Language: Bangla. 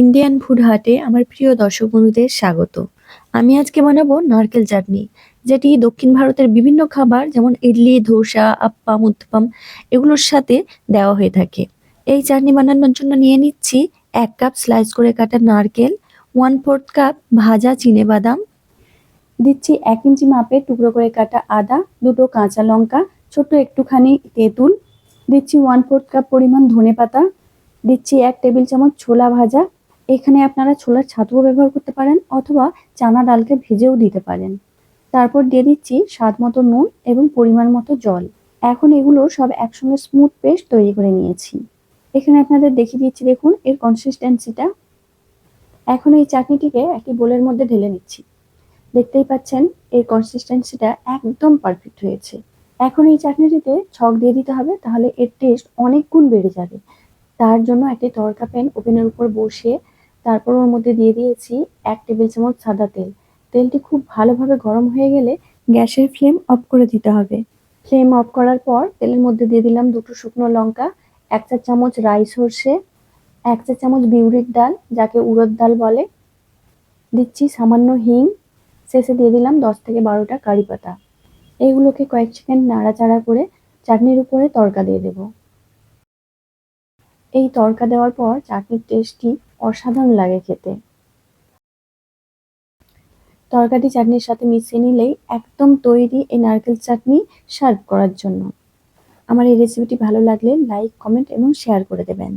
ইন্ডিয়ান ফুড হাটে আমার প্রিয় দর্শক বন্ধুদের স্বাগত। আমি আজকে বানাবো নারকেল চাটনি, যেটি দক্ষিণ ভারতের বিভিন্ন খাবার যেমন ইডলি, ধোসা, আপ্পাম, উত্তপম এগুলোর সাথে দেওয়া হয়ে থাকে। এই চাটনি বানানোর জন্য নিয়ে নিচ্ছি 1 কাপ স্লাইস করে কাটা নারকেল, 1/4 কাপ ভাজা চিনেবাদাম, দিচ্ছি 1 ইঞ্চি মাপের টুকরো করে কাটা আদা, দুটো কাঁচা লঙ্কা, ছোট্ট একটুখানি তেঁতুল, দিচ্ছি 1/4 কাপ পরিমাণ ধনেপাতা, দিচ্ছি 1 টেবিল চামচ ছোলা ভাজা। এখানে আপনারা ছোলার ছাতুও ব্যবহার করতে পারেন অথবা চানা ডালকে ভেজেও দিতে পারেন। তারপর দিয়ে দিচ্ছি স্বাদ মতো নুন এবং পরিমাণ মতো জল। এখন এগুলো সব একসঙ্গে স্মুথ পেস্ট তৈরি করে নিয়েছি। এখানে আপনাদের দেখিয়ে দিচ্ছি, দেখুন এর কনসিস্টেন্সিটা। এখন এই চাটনিটিকে একটি বোলের মধ্যে ঢেলে নিচ্ছি। দেখতেই পাচ্ছেন এর কনসিস্টেন্সিটা একদম পারফেক্ট হয়েছে। এখন এই চাটনিটিতে ছক দিয়ে দিতে হবে, তাহলে এর টেস্ট অনেক গুণ বেড়ে যাবে। তার জন্য একটি তড়কা প্যান ওভেনের উপর বসিয়ে তারপর ওর মধ্যে দিয়ে দিয়েছি 1 টেবিল চামচ সাদা তেল। তেলটি খুব ভালোভাবে গরম হয়ে গেলে গ্যাসের ফ্লেম অফ করে দিতে হবে। ফ্লেম অফ করার পর তেলের মধ্যে দিয়ে দিলাম 2টো শুকনো লঙ্কা, 1 চা চামচ রাই সর্ষে, 1 চা চামচ বিউলির ডাল যাকে উড়দ ডাল বলে, দিচ্ছি সামান্য হিং, শেষে দিয়ে দিলাম 10 থেকে 12টা কারি পাতা। এগুলোকে কয়েক সেকেন্ড নাড়াচাড়া করে চাটনির উপরে তড়কা দিয়ে দেবো। এই তড়কা দেওয়ার পর চাটনির টেস্টটি অসাধারণ লাগে খেতে। তরকাটি চাটনির সাথে মিশিয়ে নিলেই একদম তৈরি এই নারকেল চাটনি সার্ভ করার জন্য। আমার এই রেসিপিটি ভালো লাগলে লাইক, কমেন্ট এবং শেয়ার করে দেবেন।